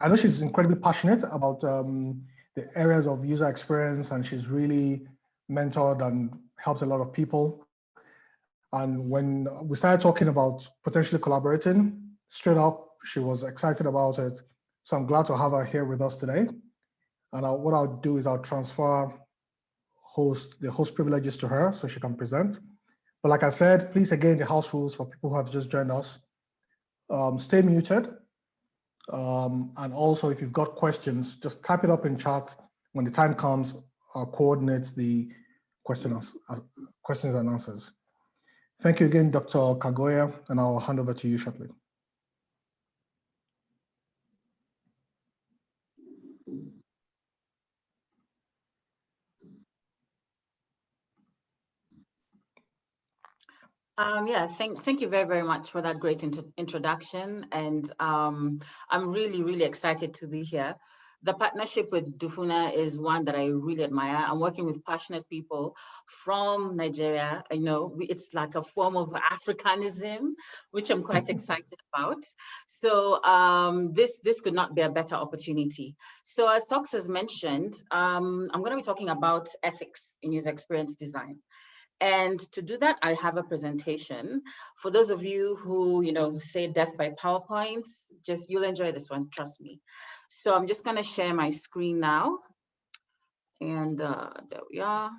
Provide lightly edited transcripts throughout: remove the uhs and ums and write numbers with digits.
I know she's incredibly passionate about the areas of user experience, and she's really mentored and helped a lot of people. And when we started talking about potentially collaborating, straight up, she was excited about it. So I'm glad to have her here with us today. And what I'll do is I'll transfer the host privileges to her so she can present. But like I said, please, again, the house rules for people who have just joined us. Stay muted. And also, if you've got questions, just type it up in chat. When the time comes, I'll coordinate the questions and answers. Thank you again, Dr. Kagoya, and I'll hand over to you shortly. Yeah, thank you very, very much for that great introduction. And I'm really excited to be here. The partnership with Dufuna is one that I really admire. I'm working with passionate people from Nigeria. I know it's like a form of Africanism, which I'm quite excited about. So this could not be a better opportunity. So as Tox has mentioned, I'm going to be talking about ethics in user experience design. And to do that, I have a presentation. For those of you who, say death by PowerPoint, you'll enjoy this one, trust me. So I'm just gonna share my screen now. And there we are.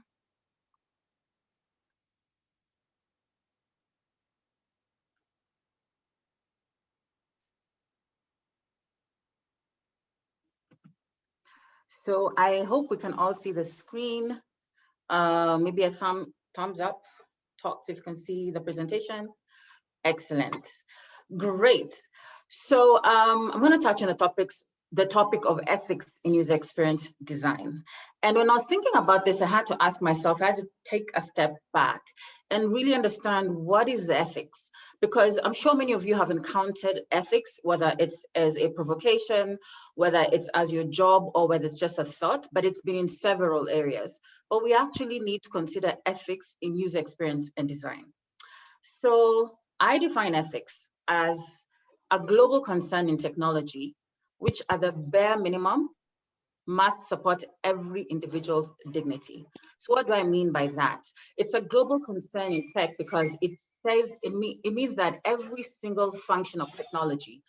So I hope we can all see the screen. Maybe a thumbs up, Talks if you can see the presentation. Excellent, great. So I'm going to touch on the topic of ethics in user experience design. And when I was thinking about this, I had to ask myself, I had to take a step back and really understand what is the ethics, because I'm sure many of you have encountered ethics, whether it's as a provocation, whether it's as your job, or whether it's just a thought, but it's been in several areas. But we actually need to consider ethics in user experience and design. So I define ethics as a global concern in technology, which at the bare minimum must support every individual's dignity. So what do I mean by that? It's a global concern in tech because it means that every single function of technology,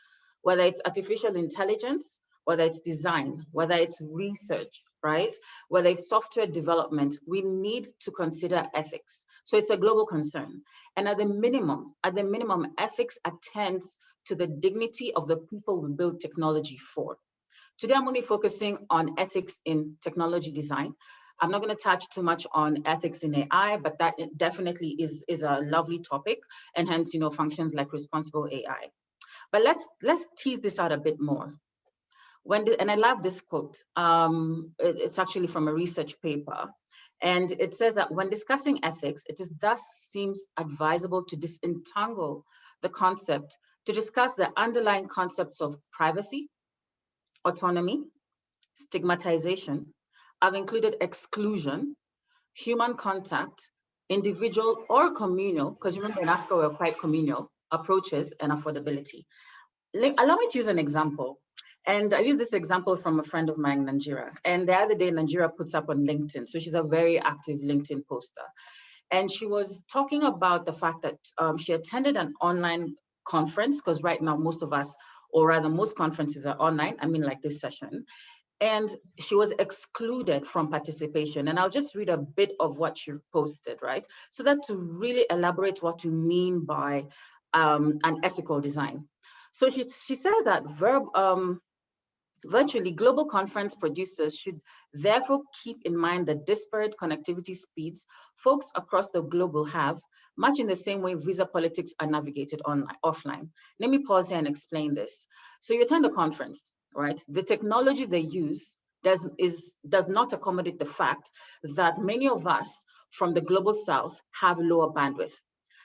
whether it's artificial intelligence, whether it's design, whether it's research, right? Whether it's software development, we need to consider ethics. So it's a global concern. And at the minimum, ethics attends to the dignity of the people we build technology for. Today, I'm only focusing on ethics in technology design. I'm not going to touch too much on ethics in AI, but that definitely is a lovely topic, and hence, functions like responsible AI. But let's tease this out a bit more. And I love this quote. It's actually from a research paper. And it says that when discussing ethics, it thus seems advisable to disentangle the concept, to discuss the underlying concepts of privacy, autonomy, stigmatization. I've included exclusion, human contact, individual or communal, because remember in Africa we're quite communal, approaches, and affordability. Allow me to use an example. And I use this example from a friend of mine in Nigeria. And the other day, Nigeria puts up on LinkedIn. So she's a very active LinkedIn poster. And she was talking about the fact that she attended an online conference, because right now most of us, or rather most conferences are online, like this session. And she was excluded from participation. And I'll just read a bit of what she posted, right? So that to really elaborate what you mean by an ethical design. So she says that virtually global conference producers should therefore keep in mind the disparate connectivity speeds folks across the globe will have, much in the same way visa politics are navigated offline. Let me pause here and explain this. So you attend a conference, right? The technology they use does not accommodate the fact that many of us from the global south have lower bandwidth.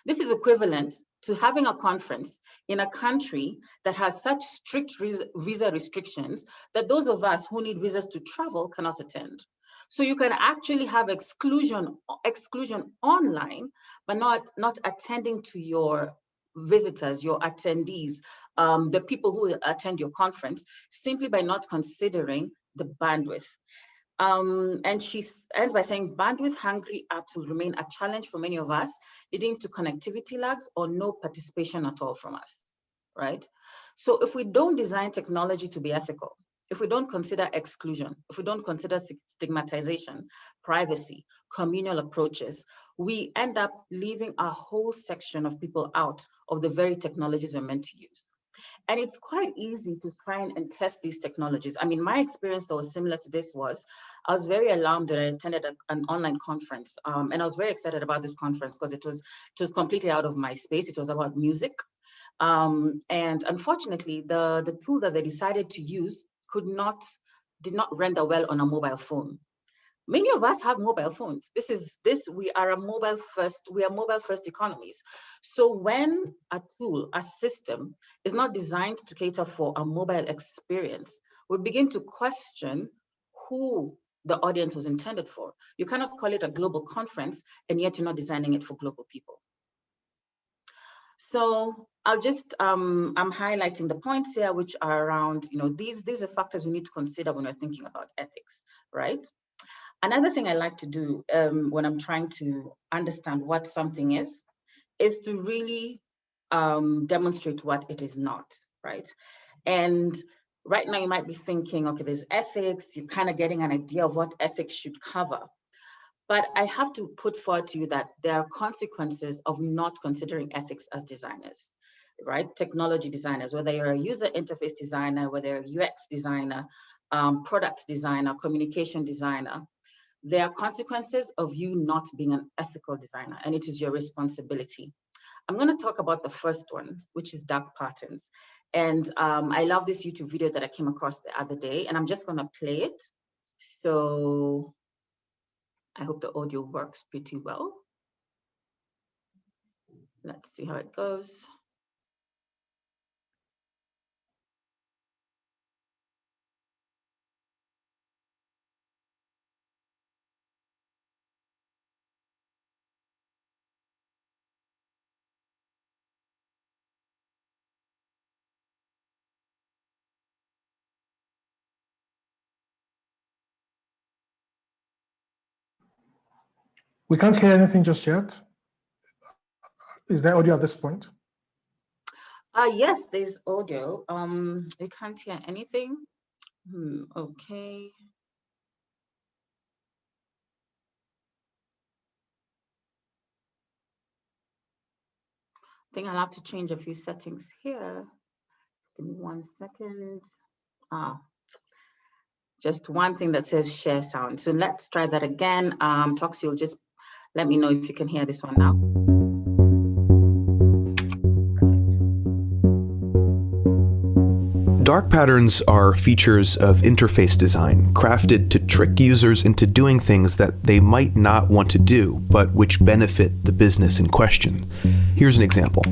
This is equivalent to having a conference in a country that has such strict visa restrictions that those of us who need visas to travel cannot attend. So you can actually have exclusion online, but not attending to your visitors, your attendees, the people who attend your conference, simply by not considering the bandwidth. And she ends by saying, bandwidth-hungry apps will remain a challenge for many of us, leading to connectivity lags or no participation at all from us, right? So if we don't design technology to be ethical, if we don't consider exclusion, if we don't consider stigmatization, privacy, communal approaches, we end up leaving a whole section of people out of the very technologies we're meant to use. And it's quite easy to try and test these technologies. I mean, my experience that was similar to this was, I was very alarmed that I attended an online conference. And I was very excited about this conference because it was completely out of my space. It was about music. And unfortunately, the tool that they decided to use did not render well on a mobile phone. Many of us have mobile phones. We are mobile first economies. So when a tool, a system is not designed to cater for a mobile experience, we begin to question who the audience was intended for. You cannot call it a global conference, and yet you're not designing it for global people. So I'll just, I'm highlighting the points here, which are around, these are factors we need to consider when we're thinking about ethics, right? Another thing I like to do when I'm trying to understand what something is to really demonstrate what it is not, right? And right now you might be thinking, okay, there's ethics, you're kind of getting an idea of what ethics should cover. But I have to put forward to you that there are consequences of not considering ethics as designers, right? Technology designers, whether you're a user interface designer, whether you're a UX designer, product designer, communication designer, there are consequences of you not being an ethical designer, and it is your responsibility. I'm going to talk about the first one, which is dark patterns. And I love this YouTube video that I came across the other day, and I'm just going to play it. So I hope the audio works pretty well. Let's see how it goes. We can't hear anything just yet. Is there audio at this point? Yes, there's audio. We can't hear anything. Okay. I think I'll have to change a few settings here. Give me 1 second. Just one thing that says share sound. So let's try that again. Toxie will just let me know if you can hear this one now. Dark patterns are features of interface design, crafted to trick users into doing things that they might not want to do, but which benefit the business in question. Here's an example.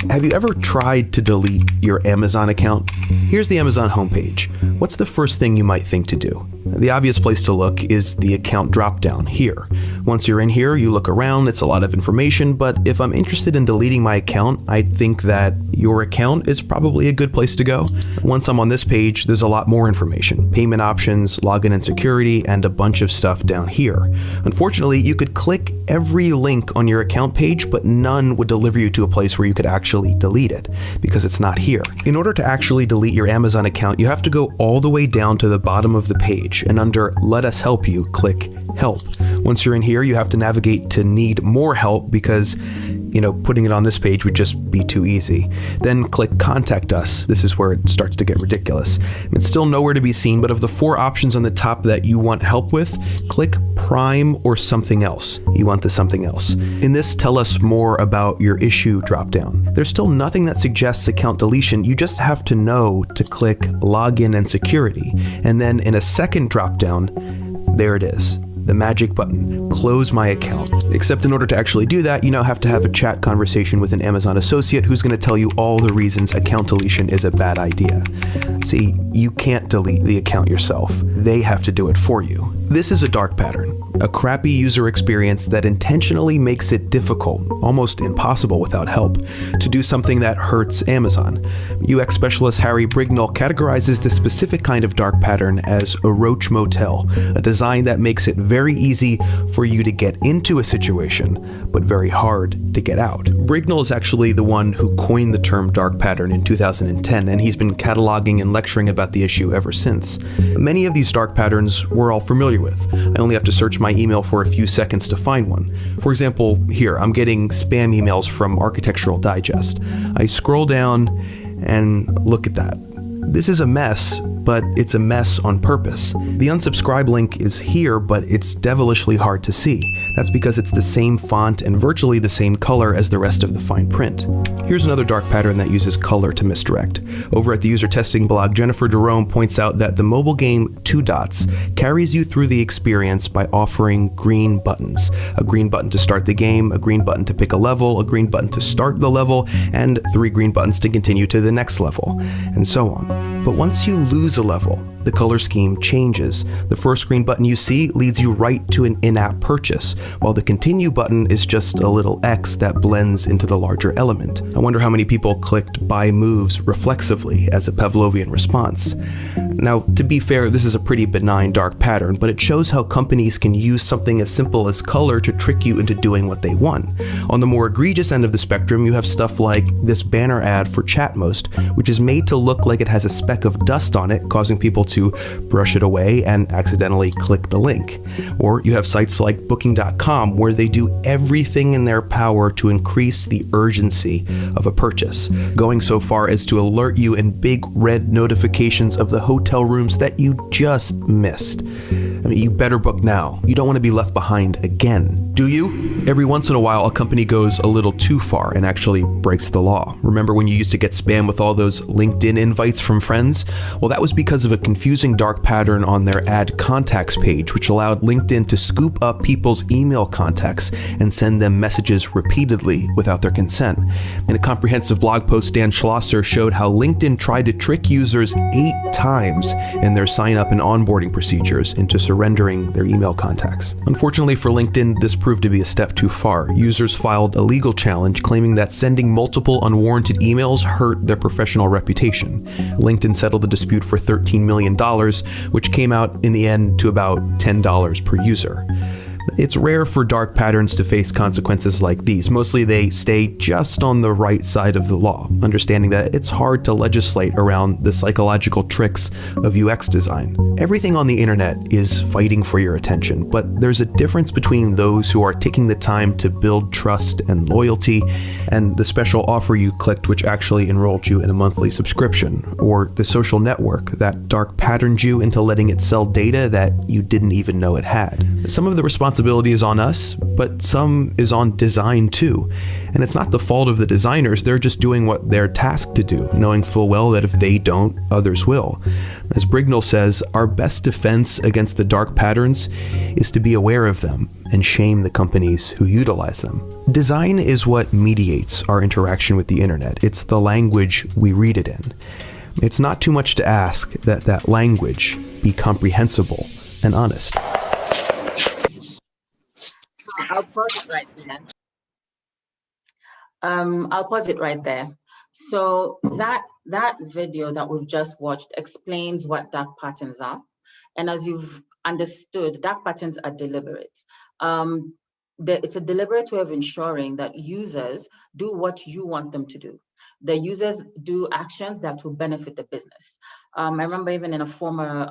Have you ever tried to delete your Amazon account? Here's the Amazon homepage. What's the first thing you might think to do? The obvious place to look is the account dropdown here. Once you're in here, you look around, it's a lot of information, but if I'm interested in deleting my account, I think that your account is probably a good place to go. Once I'm on this page, there's a lot more information, payment options, login and security, and a bunch of stuff down here. Unfortunately, you could click every link on your account page, but none would deliver you to a place where you could actually delete it, because it's not here. In order to actually delete your Amazon account, you have to go all the way down to the bottom of the page, and under Let Us Help You, click Help. Once you're in here, you have to navigate to Need More Help, because putting it on this page would just be too easy. Then click Contact Us. This is where it starts to get ridiculous. It's still nowhere to be seen, but of the 4 options on the top that you want help with, click Prime or Something Else. You want the something else. In this Tell Us More About Your Issue dropdown, there's still nothing that suggests account deletion. You just have to know to click Login and Security. And then in a second dropdown, there it is. The magic button, Close My Account. Except in order to actually do that, you now have to have a chat conversation with an Amazon associate who's going to tell you all the reasons account deletion is a bad idea. See, you can't delete the account yourself. They have to do it for you. This is a dark pattern. A crappy user experience that intentionally makes it difficult, almost impossible without help, to do something that hurts Amazon. UX specialist Harry Brignall categorizes this specific kind of dark pattern as a roach motel, a design that makes it very easy for you to get into a situation, but very hard to get out. Brignall is actually the one who coined the term dark pattern in 2010, and he's been cataloging and lecturing about the issue ever since. Many of these dark patterns we're all familiar with. I only have to search my email for a few seconds to find one. For example, here, I'm getting spam emails from Architectural Digest. I scroll down and look at that. This is a mess, but it's a mess on purpose. The unsubscribe link is here, but it's devilishly hard to see. That's because it's the same font and virtually the same color as the rest of the fine print. Here's another dark pattern that uses color to misdirect. Over at the user testing blog, Jennifer Jerome points out that the mobile game Two Dots carries you through the experience by offering green buttons. A green button to start the game, a green button to pick a level, a green button to start the level, and 3 green buttons to continue to the next level, and so on. But once you lose a level, the color scheme changes. The first green button you see leads you right to an in-app purchase, while the continue button is just a little X that blends into the larger element. I wonder how many people clicked buy moves reflexively as a Pavlovian response. Now, to be fair, this is a pretty benign dark pattern, but it shows how companies can use something as simple as color to trick you into doing what they want. On the more egregious end of the spectrum, you have stuff like this banner ad for Chatmost, which is made to look like it has a speck of dust on it, causing people to brush it away and accidentally click the link. Or you have sites like Booking.com, where they do everything in their power to increase the urgency of a purchase, going so far as to alert you in big red notifications of the hotel rooms that you just missed. I mean, you better book now. You don't want to be left behind again, do you? Every once in a while, a company goes a little too far and actually breaks the law. Remember when you used to get spam with all those LinkedIn invites from friends? Well, that was because of a confusing dark pattern on their add contacts page, which allowed LinkedIn to scoop up people's email contacts and send them messages repeatedly without their consent. In a comprehensive blog post, Dan Schlosser showed how LinkedIn tried to trick users 8 times in their sign-up and onboarding procedures into surrendering their email contacts. Unfortunately for LinkedIn, this proved to be a step too far. Users filed a legal challenge claiming that sending multiple unwarranted emails hurt their professional reputation. LinkedIn settled the dispute for $13 million, which came out in the end to about $10 per user. It's rare for dark patterns to face consequences like these. Mostly they stay just on the right side of the law, understanding that it's hard to legislate around the psychological tricks of UX design. Everything on the internet is fighting for your attention, but there's a difference between those who are taking the time to build trust and loyalty, and the special offer you clicked which actually enrolled you in a monthly subscription, or the social network that dark patterned you into letting it sell data that you didn't even know it had. Some of the responsibility is on us, but some is on design too. And it's not the fault of the designers, they're just doing what they're tasked to do, knowing full well that if they don't, others will. As Brignall says, our best defense against the dark patterns is to be aware of them and shame the companies who utilize them. Design is what mediates our interaction with the internet. It's the language we read it in. It's not too much to ask that that language be comprehensible and honest. I'll pause it right there. I'll pause it right there. So that video that we've just watched explains what dark patterns are. And as you've understood, dark patterns are deliberate. It's a deliberate way of ensuring that users do what you want them to do. The users do actions that will benefit the business. I remember even in a former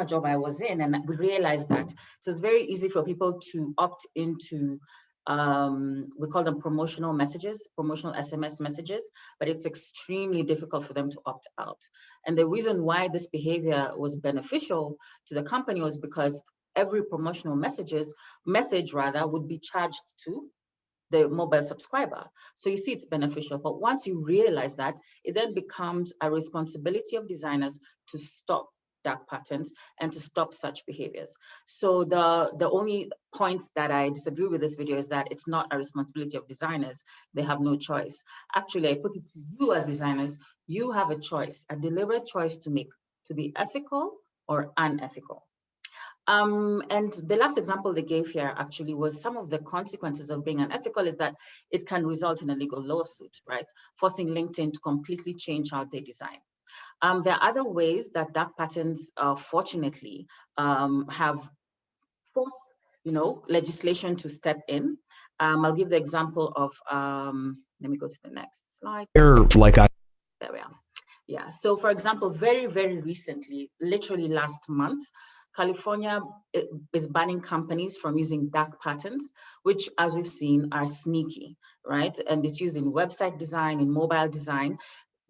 job I was in, and we realized that it was very easy for people to opt into, we call them promotional messages, promotional SMS messages, but it's extremely difficult for them to opt out. And the reason why this behavior was beneficial to the company was because every promotional message would be charged to the mobile subscriber. So you see it's beneficial, but once you realize that, it then becomes a responsibility of designers to stop dark patterns and to stop such behaviors. So the only point that I disagree with this video is that it's not a responsibility of designers. They have no choice. Actually, I put it to you as designers, you have a choice, a deliberate choice to make, to be ethical or unethical. And the last example they gave here actually was some of the consequences of being unethical is that it can result in a legal lawsuit, right? Forcing LinkedIn to completely change how they design. There are other ways that dark patterns, fortunately, have forced, legislation to step in. I'll give the example of, let me go to the next slide. There we are. Yeah, so for example, very, very recently, literally last month, California is banning companies from using dark patterns, which, as we've seen, are sneaky, right? And it's used in website design, in mobile design,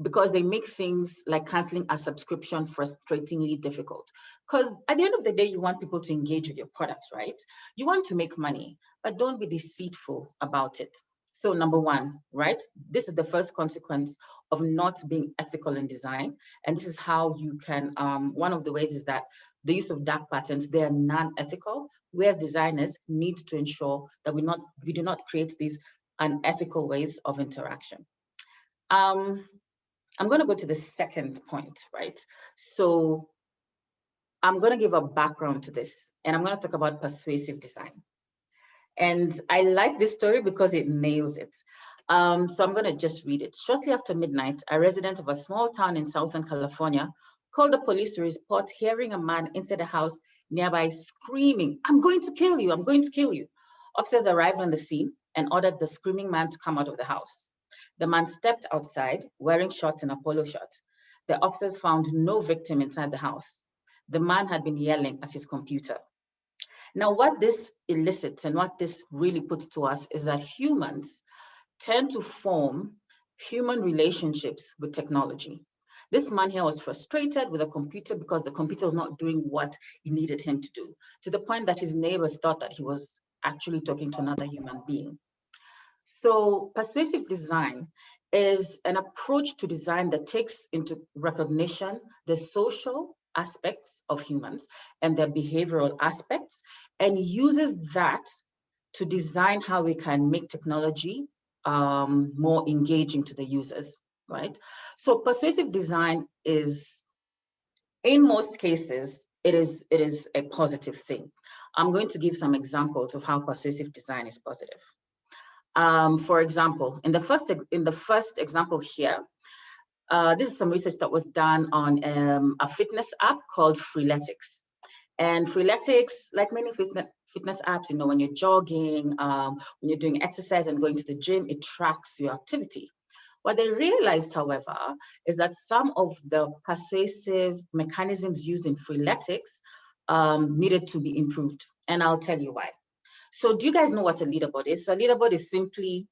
because they make things like canceling a subscription frustratingly difficult. Because at the end of the day, you want people to engage with your products, right? You want to make money, but don't be deceitful about it. So number one, right? This is the first consequence of not being ethical in design. And this is how you can, one of the ways is that the use of dark patterns, they are non-ethical, whereas designers need to ensure that we do not create these unethical ways of interaction. I'm going to go to the second point, right? So I'm going to give a background to this, and I'm going to talk about persuasive design. And I like this story because it nails it. So I'm going to just read it. Shortly after midnight, a resident of a small town in Southern California called the police to report hearing a man inside a house nearby screaming, "I'm going to kill you, I'm going to kill you." Officers arrived on the scene and ordered the screaming man to come out of the house. The man stepped outside wearing shorts and a polo shirt. The officers found no victim inside the house. The man had been yelling at his computer. Now, what this elicits and what this really puts to us is that humans tend to form human relationships with technology. This man here was frustrated with a computer because the computer was not doing what he needed him to do, to the point that his neighbors thought that he was actually talking to another human being. So persuasive design is an approach to design that takes into recognition the social aspects of humans and their behavioral aspects, and uses that to design how we can make technology more engaging to the users, right? So persuasive design is, in most cases, it is a positive thing. I'm going to give some examples of how persuasive design is positive. For example, in the first example here, this is some research that was done on a fitness app called Freeletics. And Freeletics, like many fitness apps, when you're jogging, when you're doing exercise and going to the gym, it tracks your activity. What they realized, however, is that some of the persuasive mechanisms used in Freeletics needed to be improved. And I'll tell you why. So do you guys know what a leaderboard is? So a leaderboard is simply,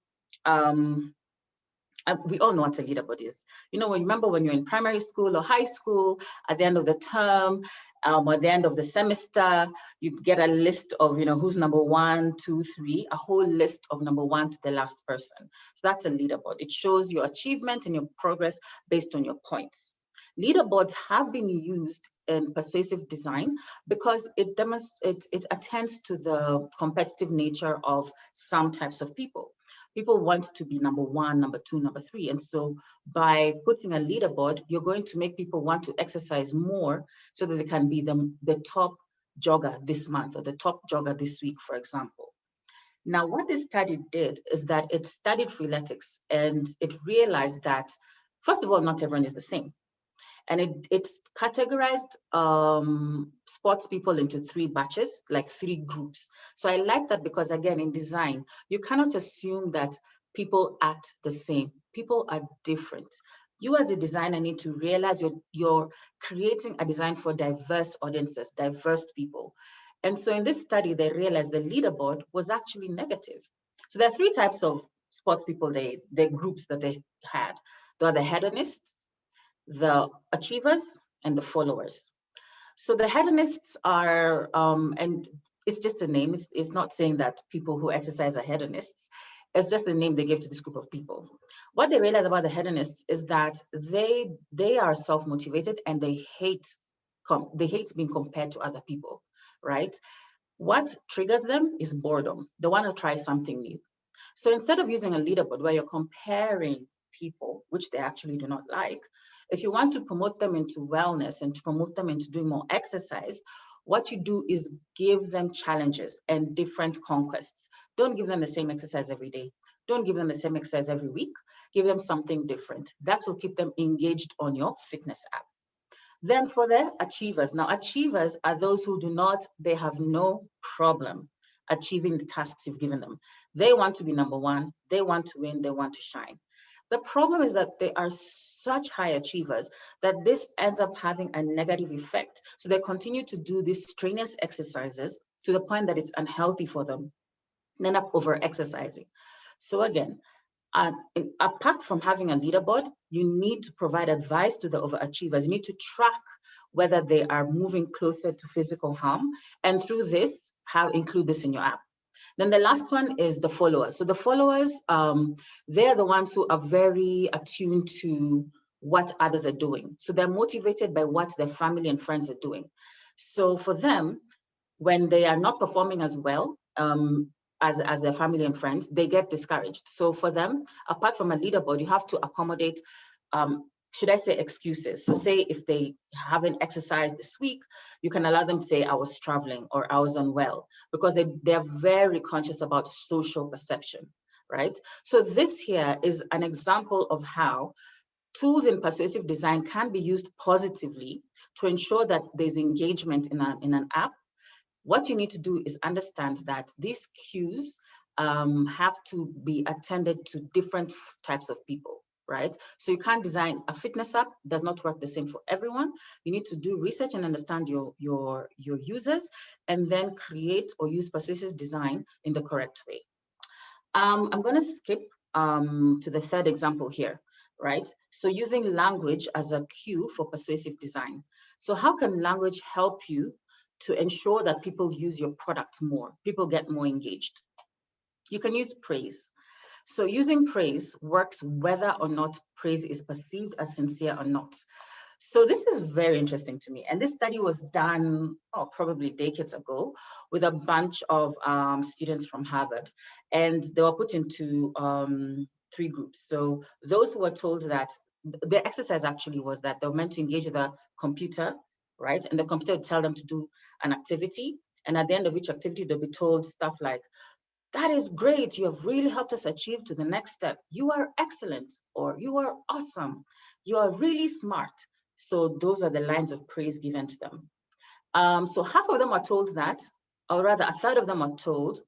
we all know what a leaderboard is. Remember when you're in primary school or high school, at the end of the term, or at the end of the semester, you get a list of, who's number 1, 2, 3, a whole list of number 1 to the last person. So that's a leaderboard. It shows your achievement and your progress based on your points. Leaderboards have been used in persuasive design because it attends to the competitive nature of some types of people. People want to be number 1, number 2, number 3. And so by putting a leaderboard, you're going to make people want to exercise more so that they can be the top jogger this month or the top jogger this week, for example. Now, what this study did is that it studied Freeletics, and it realized that, first of all, not everyone is the same. And it categorized sports people into 3 batches, like 3 groups. So I like that because, again, in design, you cannot assume that people act the same. People are different. You as a designer need to realize you're creating a design for diverse audiences, diverse people. And so in this study, they realized the leaderboard was actually negative. So there are 3 types of sports people, the groups that they had. There are the hedonists, the achievers, and the followers. So the hedonists are, and it's just a name, it's not saying that people who exercise are hedonists, it's just the name they give to this group of people. What they realize about the hedonists is that they are self-motivated and they hate being compared to other people, right? What triggers them is boredom. They want to try something new. So instead of using a leaderboard where you're comparing people, which they actually do not like, if you want to promote them into wellness and to promote them into doing more exercise, what you do is give them challenges and different conquests. Don't give them the same exercise every day. Don't give them the same exercise every week. Give them something different. That will keep them engaged on your fitness app. Then for the achievers, now achievers are those who they have no problem achieving the tasks you've given them. They want to be number one, they want to win, they want to shine. The problem is that they are such high achievers that this ends up having a negative effect. So they continue to do these strenuous exercises to the point that it's unhealthy for them. They end up over-exercising. So again, apart from having a leaderboard, you need to provide advice to the overachievers. You need to track whether they are moving closer to physical harm. And through this, include this in your app. Then the last one is the followers. So the followers, they're the ones who are very attuned to what others are doing. So they're motivated by what their family and friends are doing. So for them, when they are not performing as well as their family and friends, they get discouraged. So for them, apart from a leaderboard, you have to accommodate, should I say, excuses. So say if they haven't exercised this week, you can allow them to say, I was traveling or I was unwell, because they're very conscious about social perception, right? So this here is an example of how tools in persuasive design can be used positively to ensure that there's engagement in an app. What you need to do is understand that these cues have to be attended to different types of people, right? So you can't design a fitness app, does not work the same for everyone. You need to do research and understand your users, and then create or use persuasive design in the correct way. I'm going to skip to the third example here, right? So using language as a cue for persuasive design. So how can language help you to ensure that people use your product more, people get more engaged? You can use praise. So using praise works whether or not praise is perceived as sincere or not. So this is very interesting to me. And this study was done probably decades ago with a bunch of students from Harvard. And they were put into 3 groups. So those who were told that the exercise actually was that they were meant to engage with a computer, right? And the computer would tell them to do an activity. And at the end of each activity, they'll be told stuff like, that is great, you have really helped us achieve to the next step. You are excellent, or you are awesome. You are really smart. So those are the lines of praise given to them. So half of them are told that, or rather a third of them are told,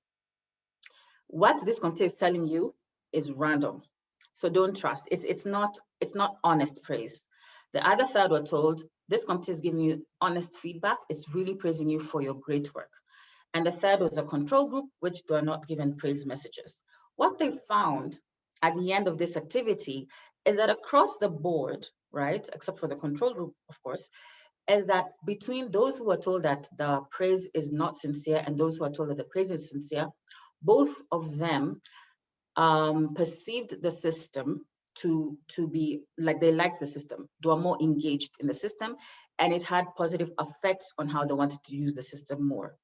what this computer is telling you is random. So don't trust, it's not honest praise. The other third were told, this computer is giving you honest feedback. It's really praising you for your great work. And the third was a control group, which were not given praise messages. What they found at the end of this activity is that across the board, right, except for the control group, of course, is that between those who are told that the praise is not sincere and those who are told that the praise is sincere, both of them perceived the system to be like they liked the system. They were more engaged in the system, and it had positive effects on how they wanted to use the system more.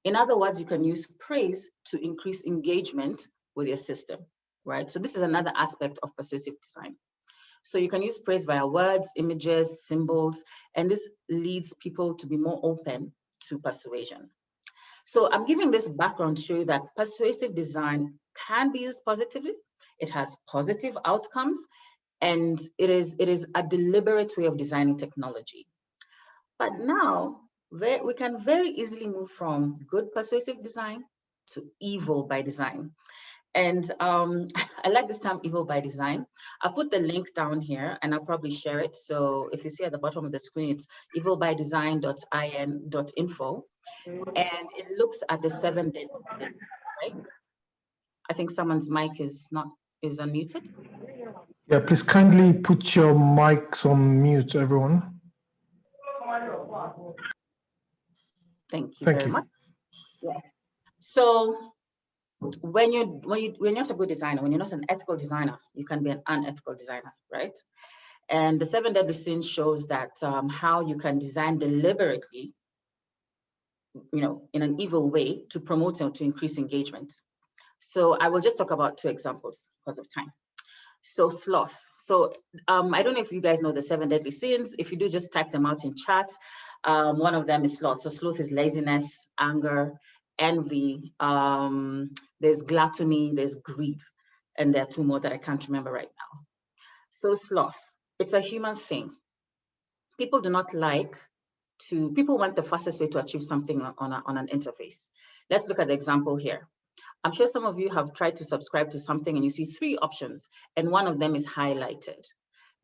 In other words, you can use praise to increase engagement with your system, right? So this is another aspect of persuasive design. So you can use praise via words, images, symbols, and this leads people to be more open to persuasion. So I'm giving this background to show you that persuasive design can be used positively. It has positive outcomes, and it is a deliberate way of designing technology. But now, we can very easily move from good persuasive design to evil by design. And I like this term, evil by design. I'll put the link down here and I'll probably share it. So if you see at the bottom of the screen, it's evilbydesign.in.info. And it looks at the 7 deadly sins, right? I think someone's mic is unmuted. Yeah, please kindly put your mics on mute, everyone. Thank you very much. Yes. So when you're not a good designer, when you're not an ethical designer, you can be an unethical designer, right? And the 7 deadly sins shows that how you can design deliberately, in an evil way to promote or to increase engagement. So I will just talk about 2 examples because of time. So sloth. So I don't know if you guys know the 7 deadly sins. If you do, just type them out in chat. One of them is sloth. So sloth is laziness, anger, envy. There's gluttony, there's greed. And there are two more that I can't remember right now. So sloth, it's a human thing. People do not like to, people want the fastest way to achieve something on an interface. Let's look at the example here. I'm sure some of you have tried to subscribe to something and you see 3 options and one of them is highlighted.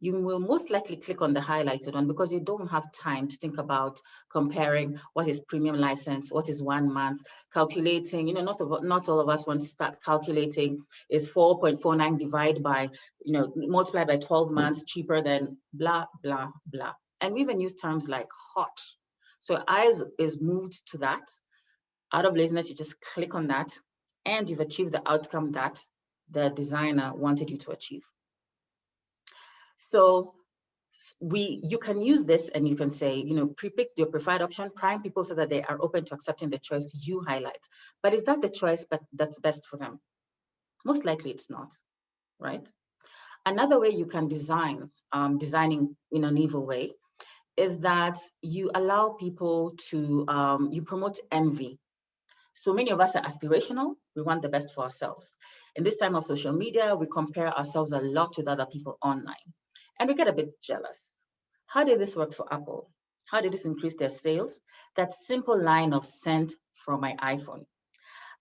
You will most likely click on the highlighted one because you don't have time to think about comparing what is premium license, what is 1 month, calculating, you know, not all of us want to start calculating is 4.49 divided by, you know, multiplied by 12 months cheaper than blah, blah, blah. And we even use terms like hot. So eyes is moved to that. Out of laziness, you just click on that and you've achieved the outcome that the designer wanted you to achieve. So you can use this and you can say, you know, pre-pick your preferred option, prime people so that they are open to accepting the choice you highlight. But is that the choice that's best for them? Most likely it's not, right? Another way you can design, designing in an evil way, is that you allow people to, you promote envy. So many of us are aspirational. We want the best for ourselves. In this time of social media, we compare ourselves a lot with other people online. And we get a bit jealous. How did this work for Apple? How did this increase their sales? That simple line of sent from my iPhone.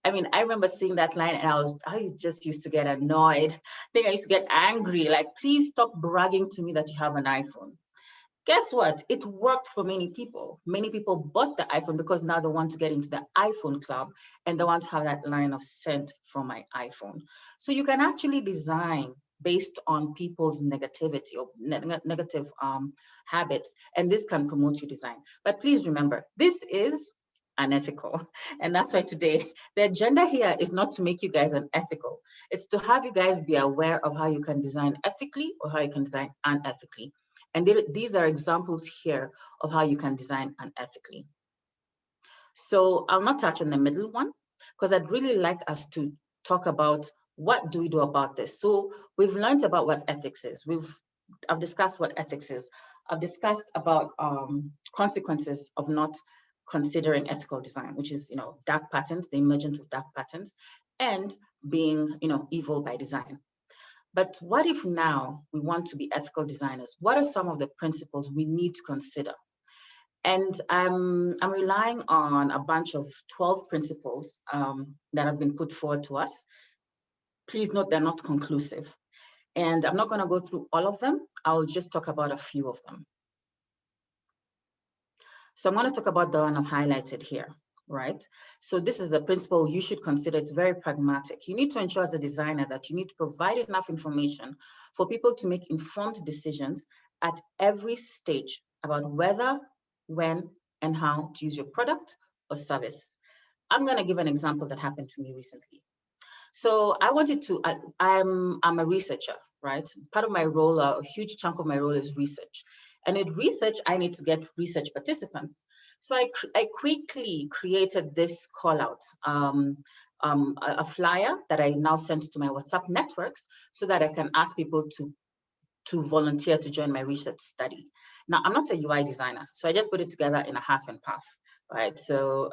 I mean, I remember seeing that line and I just used to get annoyed. I think I used to get angry, like, please stop bragging to me that you have an iPhone. Guess what? It worked for many people. Many people bought the iPhone because now they want to get into the iPhone club and they want to have that line of sent from my iPhone. So you can actually design based on people's negativity or negative habits, and this can promote your design. But please remember, this is unethical. And that's why today, the agenda here is not to make you guys unethical. It's to have you guys be aware of how you can design ethically or how you can design unethically. And these are examples here of how you can design unethically. So I'll not touch on the middle one because I'd really like us to talk about what do we do about this. So we've learned about what ethics is. I've discussed what ethics is. I've discussed about consequences of not considering ethical design, which is, you know, dark patterns, the emergence of dark patterns, and being, you know, evil by design. But what if now we want to be ethical designers? What are some of the principles we need to consider? And I'm relying on a bunch of 12 principles that have been put forward to us. Please note they're not conclusive. And I'm not going to go through all of them. I'll just talk about a few of them. So I'm going to talk about the one I've highlighted here. Right? So this is the principle you should consider. It's very pragmatic. You need to ensure as a designer that you need to provide enough information for people to make informed decisions at every stage about whether, when, and how to use your product or service. I'm going to give an example that happened to me recently. So I wanted to, I'm a researcher, right? Part of my role, a huge chunk of my role is research. And in research, I need to get research participants. So I quickly created this call out, a flyer that I now send to my WhatsApp networks so that I can ask people to volunteer to join my research study. Now, I'm not a UI designer, so I just put it together in a half and puff, right? So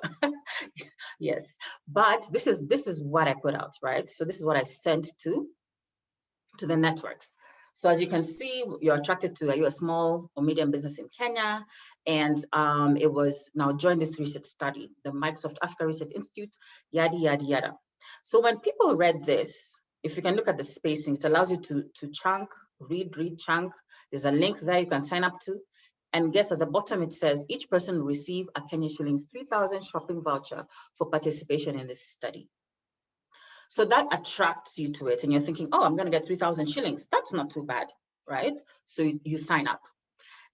yes, but this is what I put out, right? So this is what I sent to the networks. So as you can see, you're attracted to, are you a small or medium business in Kenya? And it was now join this research study, the Microsoft Africa Research Institute, yada, yada, yada. So when people read this, if you can look at the spacing, it allows you to chunk, read, chunk. There's a link there you can sign up to. And guess at the bottom, it says each person will receive a Kenya shillings 3,000 shopping voucher for participation in this study. So that attracts you to it and you're thinking, oh, I'm going to get 3,000 shillings. That's not too bad, right? So you sign up.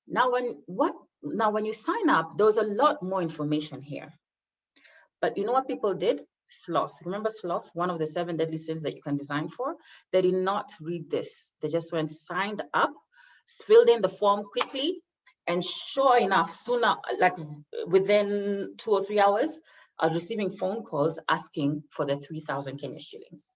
Now, when you sign up, there's a lot more information here. But you know what people did? Sloth. Remember Sloth, one of the 7 deadly sins that you can design for? They did not read this. They just went, signed up, filled in the form quickly, and sure enough, sooner, like within 2 or 3 hours, I was receiving phone calls asking for the 3,000 Kenya shillings.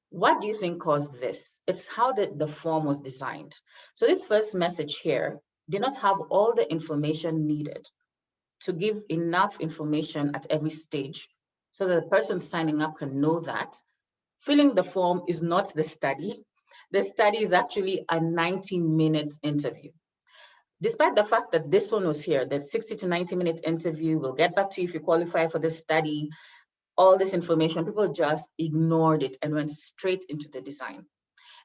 What do you think caused this? It's how the form was designed. So this first message here did not have all the information needed to give enough information at every stage so that the person signing up can know that filling the form is not the study. The study is actually a 90-minute interview. Despite the fact that this one was here, the 60 to 90-minute interview, we'll get back to you if you qualify for this study, all this information, people just ignored it and went straight into the design.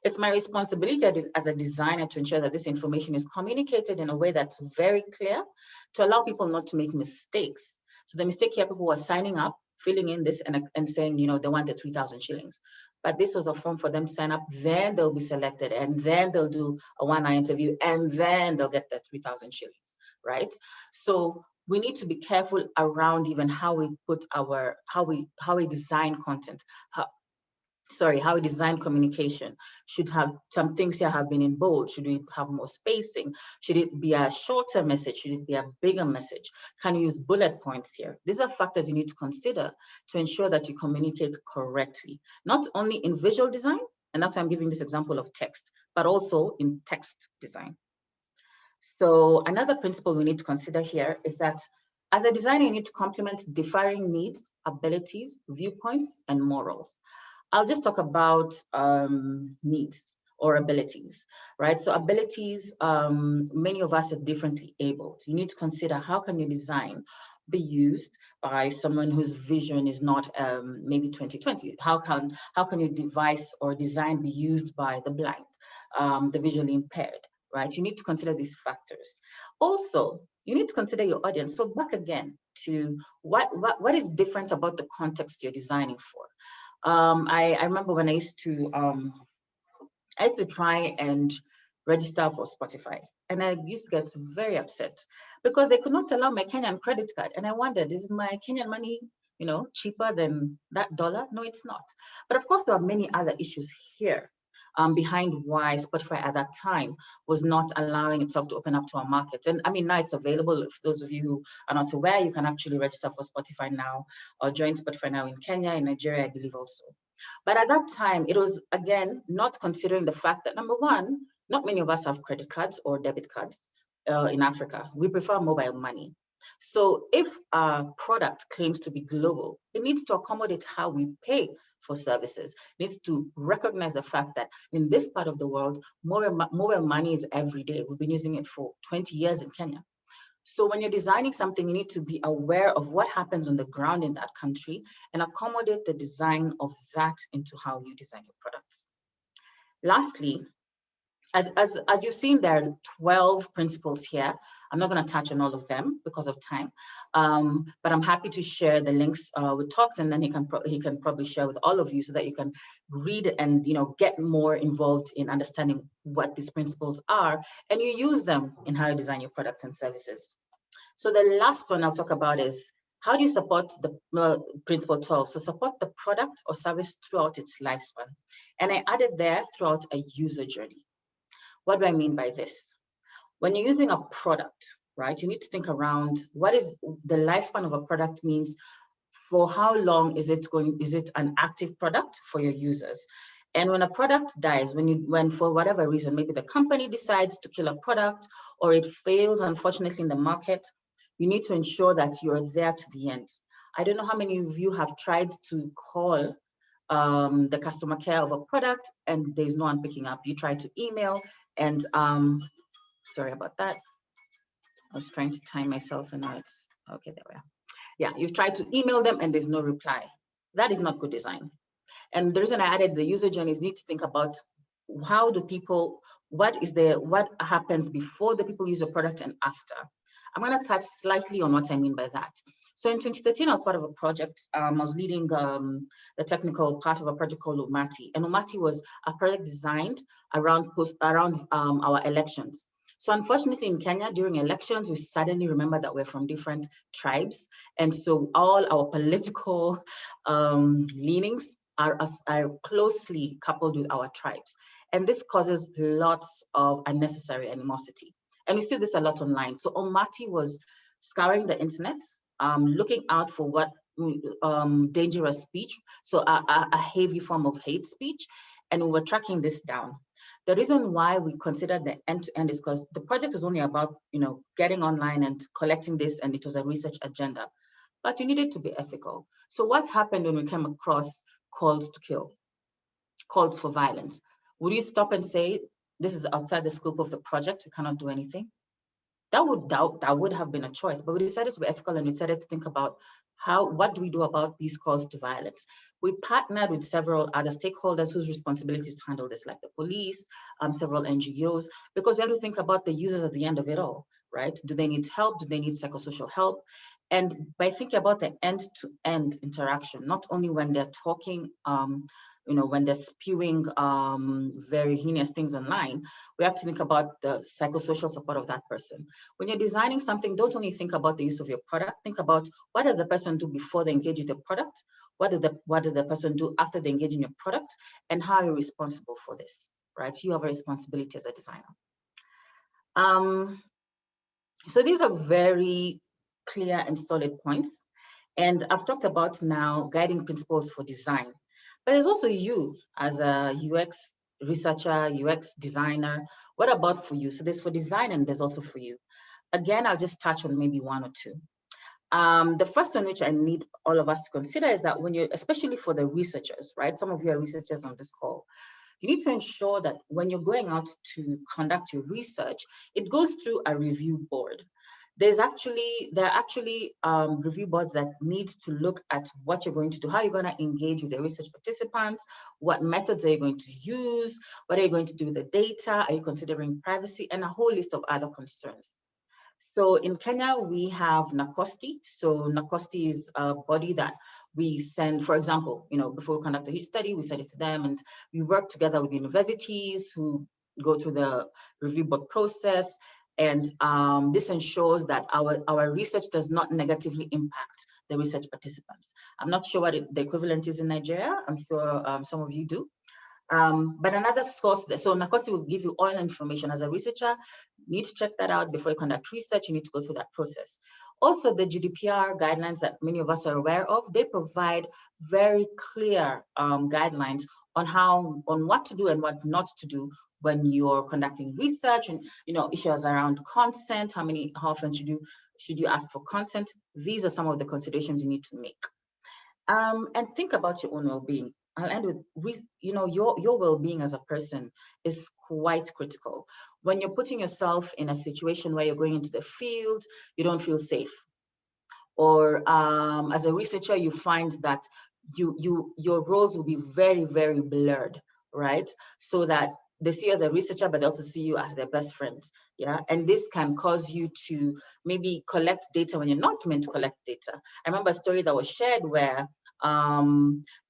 It's my responsibility as a designer to ensure that this information is communicated in a way that's very clear to allow people not to make mistakes. So the mistake here, people were signing up, filling in this and saying, you know, they wanted 3,000 shillings. But this was a form for them to sign up, then they'll be selected, and then they'll do a one-hour interview, and then they'll get the 3,000 shillings, right? So we need to be careful around even how we put our, how we design content, how we design communication. Should have some things here have been in bold. Should we have more spacing? Should it be a shorter message? Should it be a bigger message? Can you use bullet points here? These are factors you need to consider to ensure that you communicate correctly, not only in visual design, and that's why I'm giving this example of text, but also in text design. So another principle we need to consider here is that as a designer, you need to complement differing needs, abilities, viewpoints, and morals. I'll just talk about needs or abilities, right? So abilities, many of us are differently abled. You need to consider how can your design be used by someone whose vision is not maybe 20/20. How can your device or design be used by the blind, the visually impaired, right? You need to consider these factors. Also, you need to consider your audience. So back again to what is different about the context you're designing for. I remember when I used to try and register for Spotify, and I used to get very upset because they could not allow my Kenyan credit card. And I wondered, is my Kenyan money, you know, cheaper than that dollar? No, it's not. But of course, there are many other issues here behind why Spotify at that time was not allowing itself to open up to our market. And I mean, now it's available. If those of you who are not aware, you can actually register for Spotify now or join Spotify now in Kenya, in Nigeria, I believe also. But at that time, it was, again, not considering the fact that, number one, not many of us have credit cards or debit cards in Africa. We prefer mobile money. So if a product claims to be global, it needs to accommodate how we pay for services. It needs to recognize the fact that in this part of the world, mobile money is every day. We've been using it for 20 years in Kenya. So when you're designing something, you need to be aware of what happens on the ground in that country and accommodate the design of that into how you design your products. Lastly, as you've seen, there are 12 principles here. I'm not going to touch on all of them because of time, but I'm happy to share the links with Talks, and then he can probably share with all of you so that you can read and get more involved in understanding what these principles are, and you use them in how you design your products and services. So the last one I'll talk about is how do you support the principle 12? So support the product or service throughout its lifespan, and I added there throughout a user journey. What do I mean by this? When you're using a product, right, you need to think around what is the lifespan of a product means. For how long is it an active product for your users? And when a product dies, when for whatever reason, maybe the company decides to kill a product or it fails, unfortunately, in the market, you need to ensure that you're there to the end. I don't know how many of you have tried to call the customer care of a product and there's no one picking up. You try to email and sorry about that. I was trying to time myself and now it's okay. There we are. Yeah, you've tried to email them and there's no reply. That is not good design. And the reason I added the user journeys, need to think about how do people, what happens before the people use your product and after. I'm going to touch slightly on what I mean by that. So in 2013, I was part of a project. I was leading the technical part of a project called Umati. And Umati was a project designed around our elections. So unfortunately in Kenya, during elections, we suddenly remember that we're from different tribes. And so all our political leanings are closely coupled with our tribes. And this causes lots of unnecessary animosity. And we see this a lot online. So Umati was scouring the internet, looking out for what dangerous speech, so a heavy form of hate speech, and we were tracking this down. The reason why we consider the end-to-end is because the project was only about, getting online and collecting this, and it was a research agenda, but you needed to be ethical. So what's happened when we came across calls to kill, calls for violence? Would you stop and say, this is outside the scope of the project, we cannot do anything? That would have been a choice, but we decided to be ethical, and we decided to think about what do we do about these calls to violence. We partnered with several other stakeholders whose responsibilities to handle this, like the police, several NGOs, because we have to think about the users at the end of it all, right? Do they need help? Do they need psychosocial help? And by thinking about the end-to-end interaction, not only when they're talking, when they're spewing very heinous things online, we have to think about the psychosocial support of that person. When you're designing something, don't only think about the use of your product, think about what does the person do before they engage with your product? What does the person do after they engage in your product? And how are you responsible for this, right? You have a responsibility as a designer. So these are very clear and solid points. And I've talked about now guiding principles for design. But there's also you as a UX researcher, UX designer. What about for you? So there's for design and there's also for you. Again, I'll just touch on maybe one or two. The first one, which I need all of us to consider, is that when you're, especially for the researchers, right? Some of you are researchers on this call. You need to ensure that when you're going out to conduct your research, it goes through a review board. There are actually review boards that need to look at what you're going to do, how you're going to engage with the research participants, what methods are you going to use, what are you going to do with the data, are you considering privacy, and a whole list of other concerns. So in Kenya, we have NACOSTI. So NACOSTI is a body that we send, for example, before we conduct a huge study, we send it to them, and we work together with universities who go through the review board process. And this ensures that our research does not negatively impact the research participants. I'm not sure what the equivalent is in Nigeria. I'm sure some of you do. But another source, so NACOSTI will give you all information. As a researcher, you need to check that out before you conduct research. You need to go through that process. Also, the Gdpr guidelines that many of us are aware of, they provide very clear guidelines on what to do and what not to do when you're conducting research, and issues around consent. How often should you ask for consent? These are some of the considerations you need to make. And think about your own well-being. I'll end with, your well-being as a person is quite critical. When you're putting yourself in a situation where you're going into the field, you don't feel safe, or as a researcher, you find that your roles will be very, very blurred, right? So that they see you as a researcher, but they also see you as their best friend, yeah? And this can cause you to maybe collect data when you're not meant to collect data. I remember a story that was shared where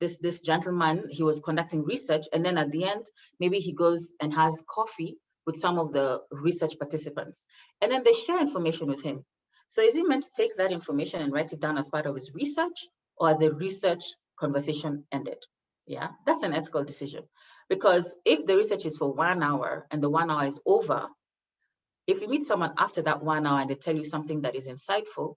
this gentleman, he was conducting research, and then at the end, maybe he goes and has coffee with some of the research participants, and then they share information with him. So is he meant to take that information and write it down as part of his research, or as the research conversation ended? Yeah, that's an ethical decision. Because if the research is for 1 hour and the 1 hour is over, if you meet someone after that 1 hour and they tell you something that is insightful,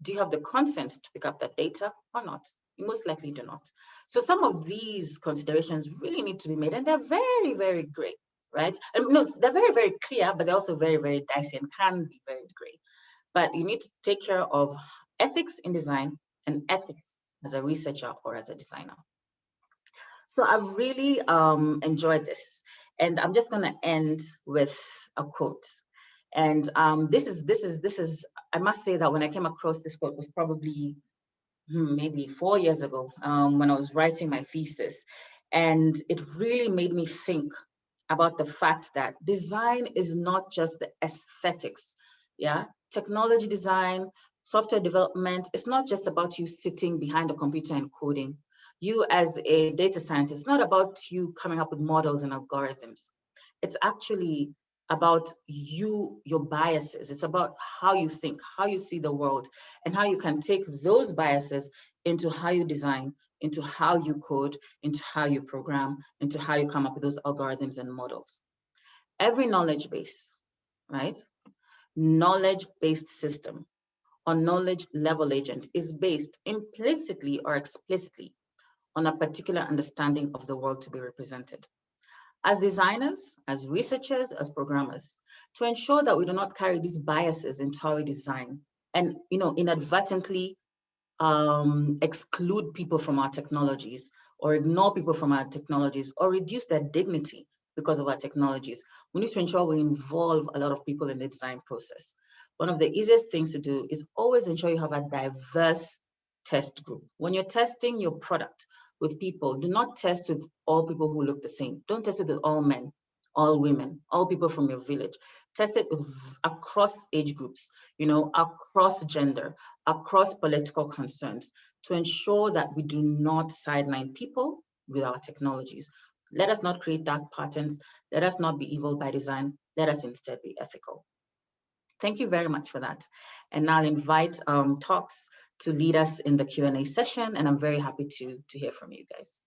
do you have the consent to pick up that data or not? You most likely do not. So some of these considerations really need to be made, and they're very, very gray, right? And no, they're very, very clear, but they're also very, very dicey and can be very gray. But you need to take care of ethics in design and ethics as a researcher or as a designer. So I've really enjoyed this, and I'm just going to end with a quote. And this is. I must say that when I came across this quote was probably maybe 4 years ago when I was writing my thesis, and it really made me think about the fact that design is not just the aesthetics. Yeah, technology design, software development. It's not just about you sitting behind a computer and coding. You as a data scientist, not about you coming up with models and algorithms. It's actually about your biases. It's about how you think, how you see the world, and how you can take those biases into how you design, into how you code, into how you program, into how you come up with those algorithms and models. Every knowledge base, right? Knowledge-based system or knowledge level agent is based implicitly or explicitly on a particular understanding of the world to be represented. as designers, as researchers, as programmers, to ensure that we do not carry these biases into how we design and, inadvertently exclude people from our technologies or ignore people from our technologies or reduce their dignity because of our technologies. We need to ensure we involve a lot of people in the design process. One of the easiest things to do is always ensure you have a diverse test group. When you're testing your product with people, do not test with all people who look the same. Don't test it with all men, all women, all people from your village. Test it across age groups, across gender, across political concerns, to ensure that we do not sideline people with our technologies. Let us not create dark patterns. Let us not be evil by design. Let us instead be ethical. Thank you very much for that. And I'll invite Talks to lead us in the Q&A session, and I'm very happy to hear from you guys.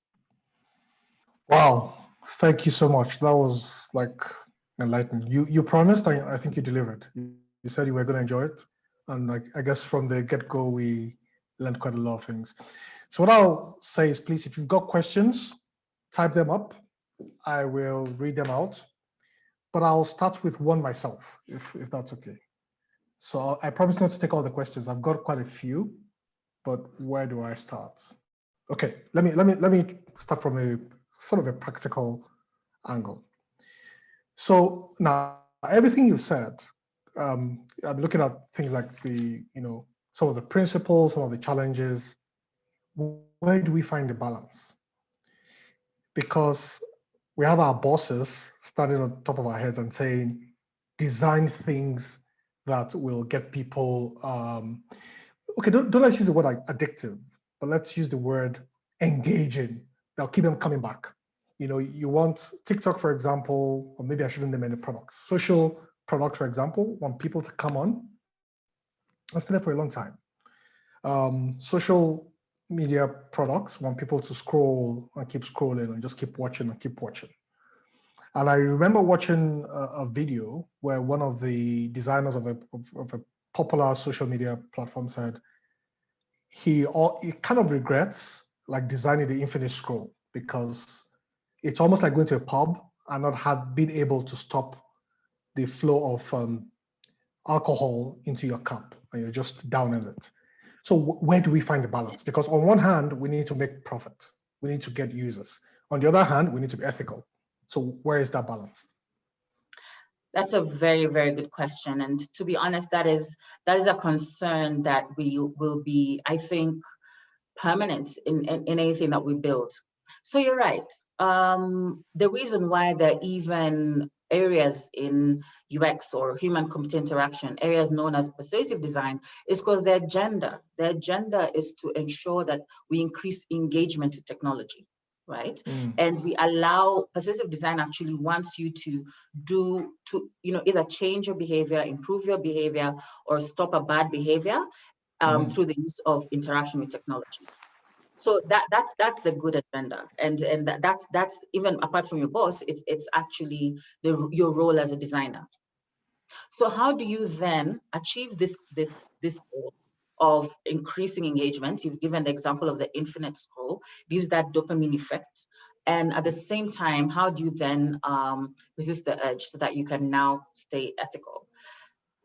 Wow, thank you so much. That was like enlightening. You promised, I think you delivered. You said you were going to enjoy it. And I guess from the get-go, we learned quite a lot of things. So what I'll say is, please, if you've got questions, type them up. I will read them out. But I'll start with one myself, if that's okay. So I promise not to take all the questions. I've got quite a few, but where do I start? Okay, let me start from a sort of a practical angle. So now everything you said, I'm looking at things like some of the principles, some of the challenges. Where do we find the balance? Because we have our bosses standing on top of our heads and saying, design things that will get people, okay, don't let's use the word like addictive, but let's use the word engaging. That'll keep them coming back. You want TikTok, for example, or maybe I shouldn't name any products. Social products, for example, want people to come on and stay there for a long time. Social media products want people to scroll and keep scrolling and just keep watching and keep watching. And I remember watching a video where one of the designers of a popular social media platform said he kind of regrets like designing the infinite scroll, because it's almost like going to a pub and not being able to stop the flow of alcohol into your cup, and you're just down in it. So where do we find the balance? Because on one hand, we need to make profit. We need to get users. On the other hand, we need to be ethical. So where is that balance? That's a very, very good question. And to be honest, that is a concern that will be, I think, permanent in anything that we build. So you're right. The reason why there are even areas in UX or human computer interaction, areas known as persuasive design, is because their agenda is to ensure that we increase engagement with technology, right? And we allow, persuasive design actually wants you to either change your behavior, improve your behavior, or stop a bad behavior through the use of interaction with technology. So that's the good agenda, and that's even apart from your boss, it's actually your role as a designer. So how do you then achieve this goal of increasing engagement? You've given the example of the infinite scroll, gives that dopamine effect, and at the same time, how do you then resist the urge so that you can now stay ethical?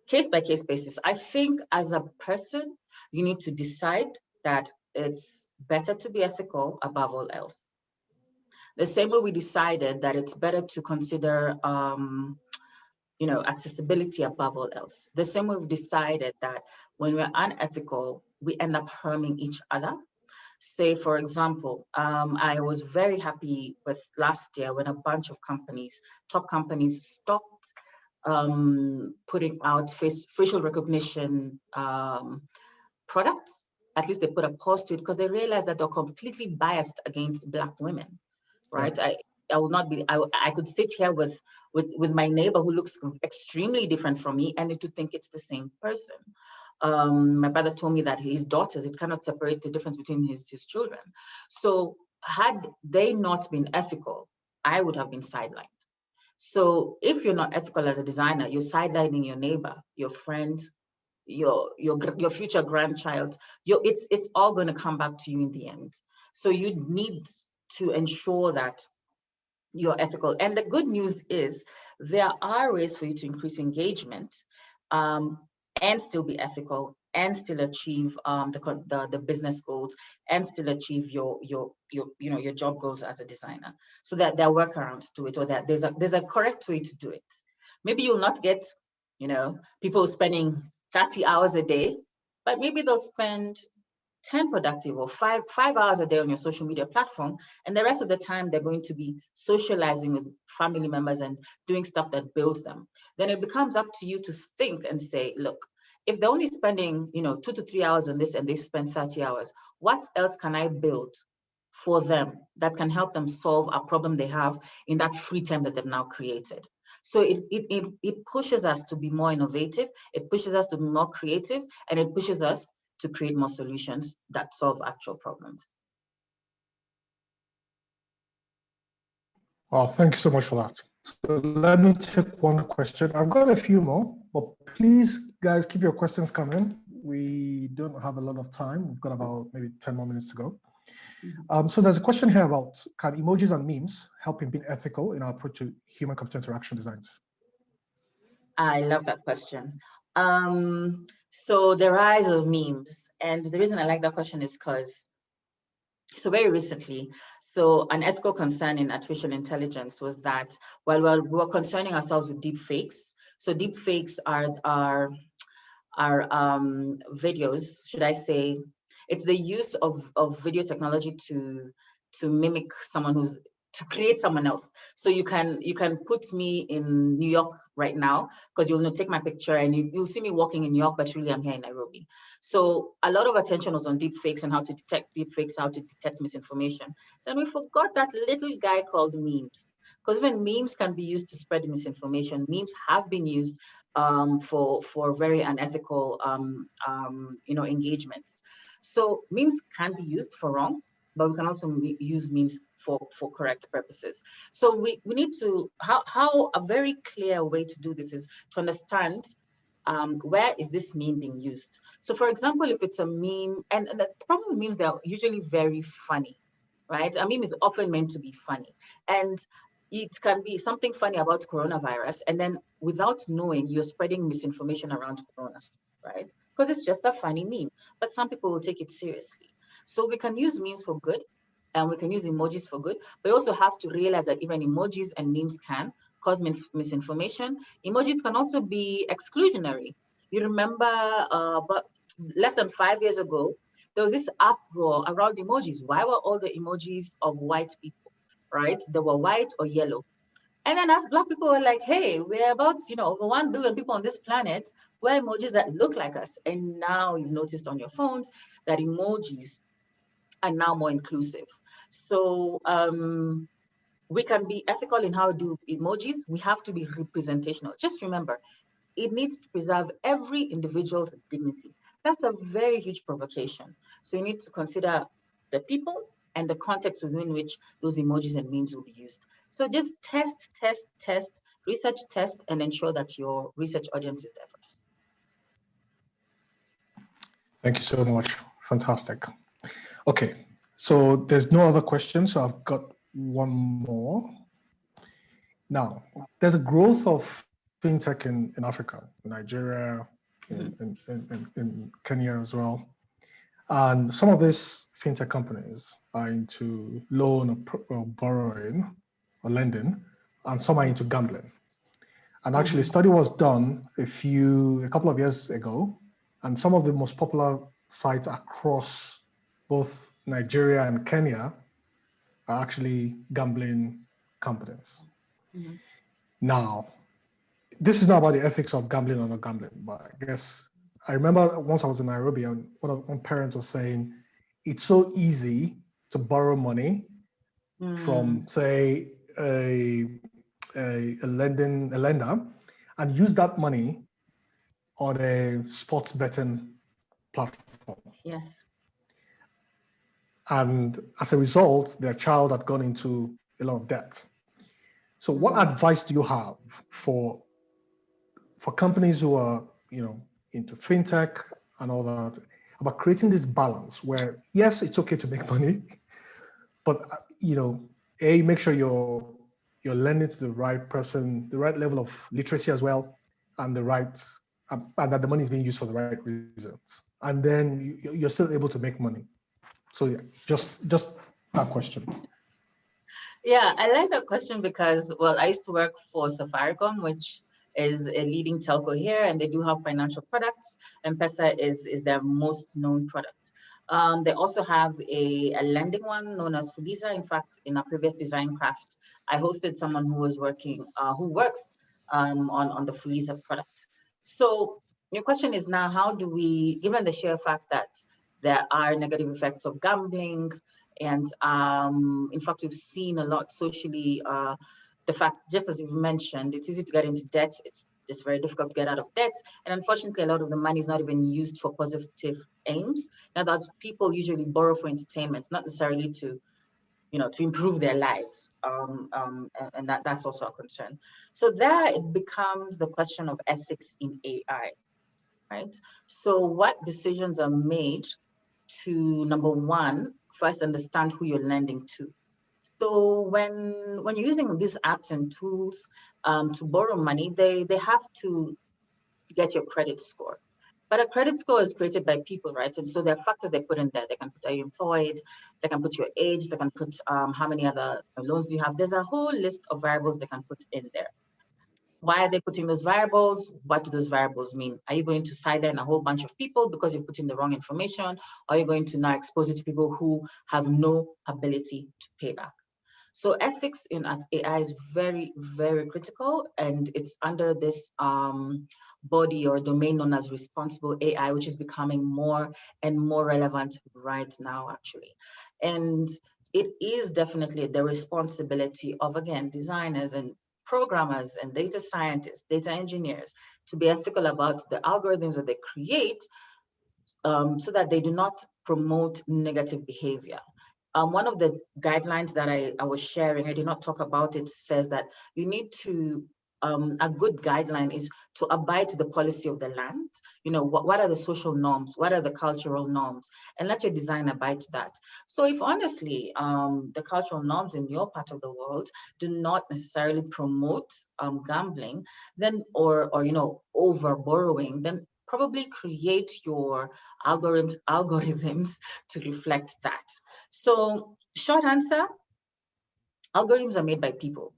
Case by case basis. I think as a person, you need to decide that it's better to be ethical above all else. The same way we decided that it's better to consider accessibility above all else. The same way we've decided that when we're unethical, we end up harming each other. Say, for example, I was very happy with last year when a bunch of top companies stopped putting out facial recognition products. At least they put a pause to it because they realized that they're completely biased against Black women, right? I will not be, I could sit here with my neighbor who looks extremely different from me and to think it's the same person. My brother told me that his daughters, it cannot separate the difference between his children. So had they not been ethical, I would have been sidelined. So if you're not ethical as a designer, you're sidelining your neighbor, your friend, your future grandchild. It's all going to come back to you in the end. So you need to ensure that you're ethical. And the good news is there are ways for you to increase engagement and still be ethical and still achieve the business goals and still achieve your job goals as a designer. So that there are workarounds to it, or that there's a correct way to do it. Maybe you'll not get, people spending 30 hours a day, but maybe they'll spend 10 productive or five hours a day on your social media platform, and the rest of the time they're going to be socializing with family members and doing stuff that builds them. Then it becomes up to you to think and say, look, if they're only spending 2 to 3 hours on this and they spend 30 hours, what else can I build for them that can help them solve a problem they have in that free time that they've now created? So it pushes us to be more innovative, it pushes us to be more creative, and it pushes us to create more solutions that solve actual problems. Well, thank you so much for that. So let me take one question. I've got a few more, but please, guys, keep your questions coming. We don't have a lot of time. We've got about maybe 10 more minutes to go. So there's a question here about, can emojis and memes help in being ethical in our approach to human-computer interaction designs? I love that question. So the rise of memes, and the reason I like that question is because, so very recently, so an ethical concern in artificial intelligence was that while we were concerning ourselves with deep fakes, so deep fakes are videos, should I say, it's the use of video technology to mimic someone to create someone else. So you can put me in New York right now, because you'll take my picture and you'll see me walking in New York, but really I'm here in Nairobi. So a lot of attention was on deep fakes and how to detect deep fakes, how to detect misinformation. Then we forgot that little guy called memes, because even memes can be used to spread misinformation. Memes have been used for very unethical engagements. So memes can be used for wrong, but we can also use memes for correct purposes. So we need to, how a very clear way to do this is to understand where is this meme being used. So for example, if it's a meme, and the problem with memes, they're usually very funny, right? A meme is often meant to be funny. And it can be something funny about coronavirus, and then without knowing, you're spreading misinformation around corona, right? Because it's just a funny meme, but some people will take it seriously. So we can use memes for good, and we can use emojis for good. But you also have to realize that even emojis and memes can cause misinformation. Emojis can also be exclusionary. You remember, but less than 5 years ago, there was this uproar around emojis. Why were all the emojis of white people, right? They were white or yellow. And then as Black people were like, hey, we're about, over 1 billion people on this planet, wear emojis that look like us. And now you've noticed on your phones that emojis are now more inclusive. So we can be ethical in how we do emojis. We have to be representational. Just remember, it needs to preserve every individual's dignity. That's a very huge provocation. So you need to consider the people and the context within which those emojis and memes will be used. So just test, research, test, and ensure that your research audience is diverse. Thank you so much. Fantastic. Okay, so there's no other questions, so I've got one more. Now, there's a growth of fintech in Africa, in Nigeria, in Kenya as well. And some of these fintech companies are into loan or borrowing or lending, and some are into gambling. And actually, a study was done a couple of years ago, and some of the most popular sites across both Nigeria and Kenya are actually gambling companies. Now, this is not about the ethics of gambling or not gambling, but I guess I remember once I was in Nairobi, and one parent was saying, it's so easy to borrow money from, say, a lender, and use that money on a sports betting platform. Yes. And as a result, their child had gone into a lot of debt. So what advice do you have for companies who are, into fintech and all that, about creating this balance where, yes, it's okay to make money, but, make sure you're you're lending to the right person, the right level of literacy as well, and and that the money is being used for the right reasons. And then you're still able to make money. So yeah, just that question. Yeah, I like that question because, well, I used to work for Safaricom, which is a leading telco here, and they do have financial products. M-Pesa is their most known product. They also have a lending one known as Fuliza. In fact, in our previous design craft, I hosted someone who was who works on the Fuliza product. So your question is now, how do we, given the sheer fact that there are negative effects of gambling, and in fact, we've seen a lot socially, the fact, just as you've mentioned, it's easy to get into debt. It's very difficult to get out of debt. And unfortunately, a lot of the money is not even used for positive aims. Now, that's people usually borrow for entertainment, not necessarily to improve their lives. And that's also a concern. So there it becomes the question of ethics in AI, right? So what decisions are made to, number one, first understand who you're lending to. So when you're using these apps and tools to borrow money, they have to get your credit score. But a credit score is created by people, right? And so there are factors they put in there. They can put, are you employed? They can put your age. They can put how many other loans do you have? There's a whole list of variables they can put in there. Why are they putting those variables? What do those variables mean? Are you going to silence a whole bunch of people because you're putting the wrong information? Or are you going to now expose it to people who have no ability to pay back? So ethics in AI is very, very critical, and it's under this body or domain known as responsible AI, which is becoming more and more relevant right now, actually. And it is definitely the responsibility of, again, designers and programmers and data scientists, data engineers, to be ethical about the algorithms that they create, so that they do not promote negative behavior. One of the guidelines that I was sharing, I did not talk about it, says that you need to, a good guideline is to abide to the policy of the land. What are the social norms? What are the cultural norms? And let your design abide to that. So if honestly, the cultural norms in your part of the world do not necessarily promote gambling, then, or over borrowing, then probably create your algorithms to reflect that. So short answer, algorithms are made by people.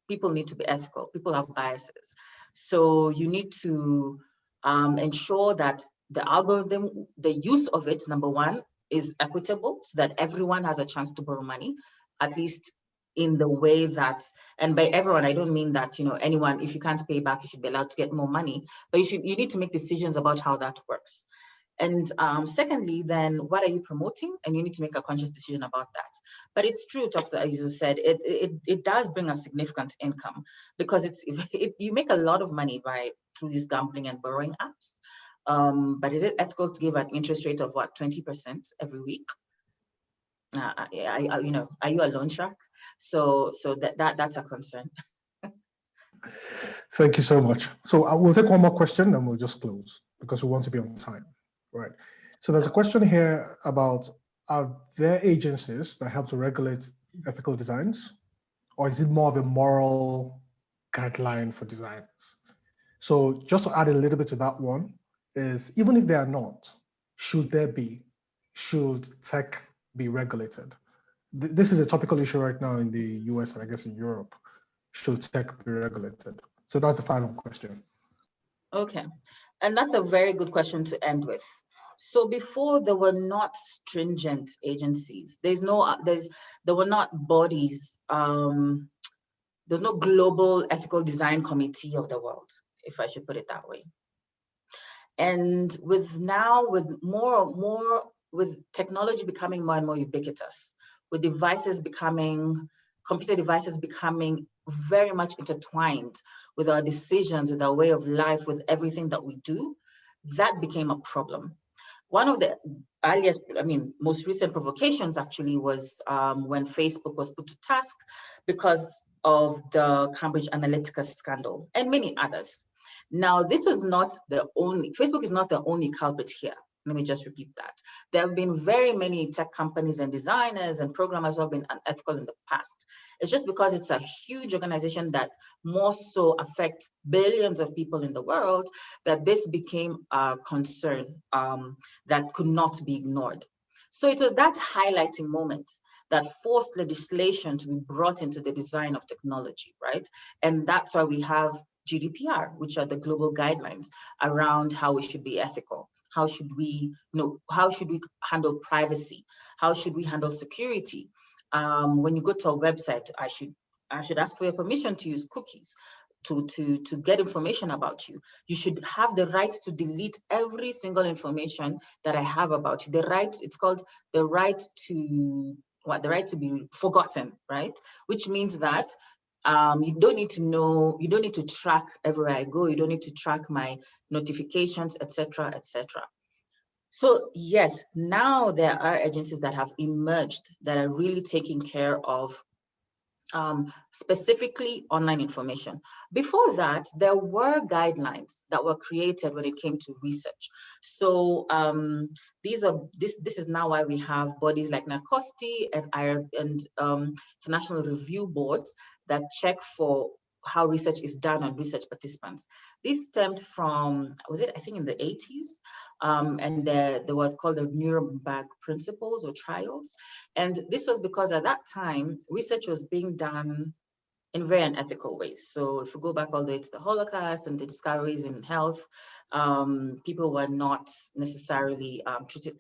People need to be ethical. People have biases. So you need to ensure that the algorithm, the use of it, number one, is equitable so that everyone has a chance to borrow money, at least in the way that, and by everyone, I don't mean that, anyone, if you can't pay back, you should be allowed to get more money, but you need to make decisions about how that works. And secondly, then what are you promoting? And you need to make a conscious decision about that. But it's true, Dr. As you said, it does bring a significant income, because you make a lot of money through these gambling and borrowing apps. But is it ethical to give an interest rate of what, 20% every week? Are you a loan shark? So that's a concern. Thank you so much. So we'll take one more question and we'll just close because we want to be on time. Right. So there's a question here about, are there agencies that help to regulate ethical designs, or is it more of a moral guideline for designers? So just to add a little bit to that one is, even if they are not, should tech be regulated? This is a topical issue right now in the US and I guess in Europe. Should tech be regulated? So that's the final question. Okay, and that's a very good question to end with. So before, there were not stringent agencies. There were not bodies. There's no global ethical design committee of the world, if I should put it that way. And with technology becoming more and more ubiquitous, with computer devices becoming very much intertwined with our decisions, with our way of life, with everything that we do, that became a problem. One of the most recent provocations actually was when Facebook was put to task because of the Cambridge Analytica scandal and many others. Now, this was not the only, Facebook is not the only culprit here. Let me just repeat that. There have been very many tech companies and designers and programmers who have been unethical in the past. It's just because it's a huge organization that more so affects billions of people in the world that this became a concern that could not be ignored. So it was that highlighting moment that forced legislation to be brought into the design of technology, right? And that's why we have GDPR, which are the global guidelines around how we should be ethical. How should we, how should we handle privacy? How should we handle security? When you go to a website, I should ask for your permission to use cookies to get information about you. You should have the right to delete every single information that I have about you. The right, it's called the right to the right to be forgotten, right? Which means that you don't need to know, you don't need to track everywhere I go, you don't need to track my notifications, etc., etc. So yes, now there are agencies that have emerged that are really taking care of specifically online information. Before that, there were guidelines that were created when it came to research. So this is now why we have bodies like NACOSTI and international review boards that check for how research is done on research participants. This stemmed from, was it, I think in the 80s? And they were called the Nuremberg principles or trials. And this was because at that time, research was being done in very unethical ways. So if we go back all the way to the Holocaust and the discoveries in health, people were not necessarily treated.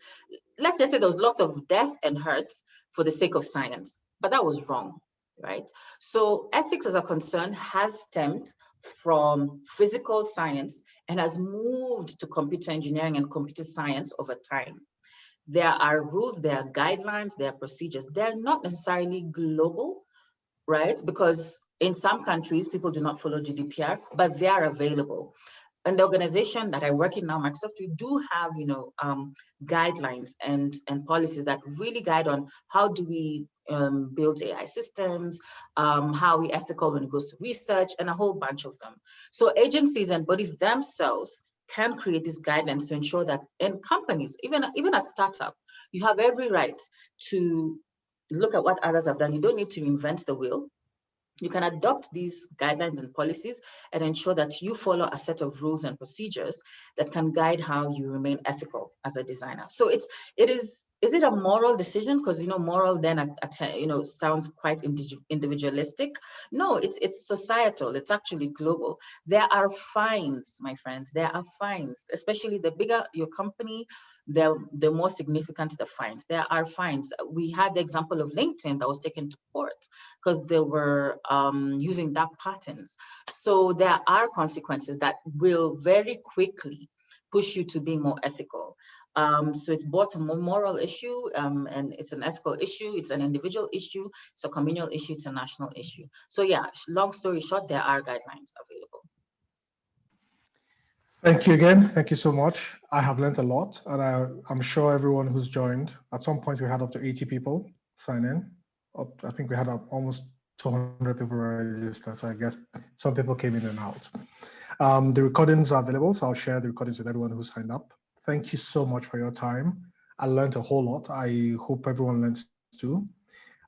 Let's just say there was lots of death and hurt for the sake of science, but that was wrong, right? So ethics as a concern has stemmed from physical science and has moved to computer engineering and computer science over time. There are rules, there are guidelines, there are procedures. They're not necessarily global, right? Because in some countries, people do not follow GDPR, but they are available. And the organization that I work in now, Microsoft, we do have, guidelines and policies that really guide on how do we build AI systems, how are we ethical when it goes to research, and a whole bunch of them. So agencies and bodies themselves can create these guidelines to ensure that in companies, even a startup, you have every right to look at what others have done. You don't need to invent the wheel. You can adopt these guidelines and policies and ensure that you follow a set of rules and procedures that can guide how you remain ethical as a designer. So is it a moral decision? Because moral then sounds quite individualistic. No, it's societal. It's actually global. There are fines, my friends. There are fines, especially the bigger your company, the more significant the fines. There are fines. We had the example of LinkedIn that was taken to court because they were using dark patterns. So there are consequences that will very quickly push you to being more ethical. So it's both a moral issue and it's an ethical issue, it's an individual issue, it's a communal issue, it's a national issue. So yeah, long story short, there are guidelines available. Thank you again. Thank you so much. I have learned a lot, and I'm sure everyone who's joined, at some point we had up to 80 people sign in. I think we had almost 200 people registered, so I guess some people came in and out. The recordings are available, so I'll share the recordings with everyone who signed up. Thank you so much for your time. I learned a whole lot. I hope everyone learns too.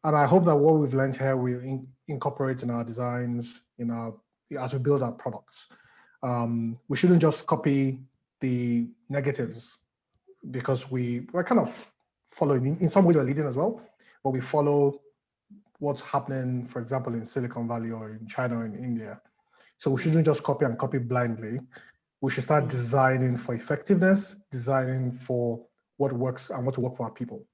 And I hope that what we've learned here will incorporate in our designs, as we build our products. We shouldn't just copy the negatives because we're kind of following, in some ways we're leading as well, but we follow what's happening, for example, in Silicon Valley or in China or in India. So we shouldn't just copy and copy blindly. We should start designing for effectiveness, designing for what works and what will work for our people.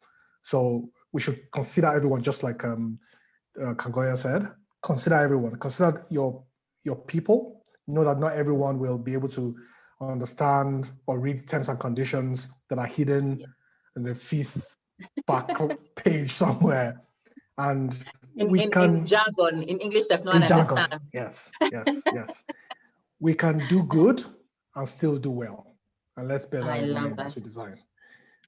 So we should consider everyone, just like Kangoya said, consider everyone, consider your people. Know that not everyone will be able to understand or read terms and conditions that are hidden in the 5th back page somewhere. And in jargon, in English that no one understands. Yes. We can do good and still do well. And let's bear that in mind as we design.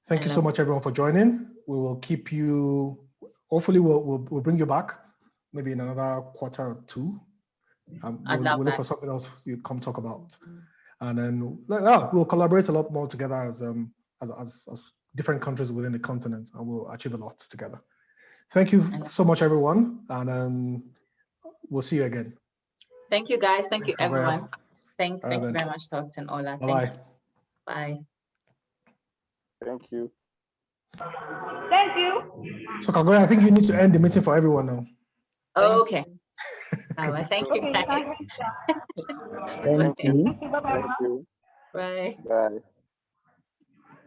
Thank you so much, everyone, for joining. We will keep you, hopefully we'll bring you back maybe in another quarter or two. We'll look for something else you come talk about. And then we'll collaborate a lot more together as different countries within the continent, and we'll achieve a lot together. Thank you so much, everyone, and we'll see you again. Thank you, guys. Thank you, everyone. Thank you then. very much, Talks and Ola. Bye-bye. Bye. Thank you. Thank you. So Kagoya, I think you need to end the meeting for everyone now. Okay. All right. Thank you, Okay, guys. Thank you. Bye-bye. Thank you. Bye.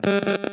Bye.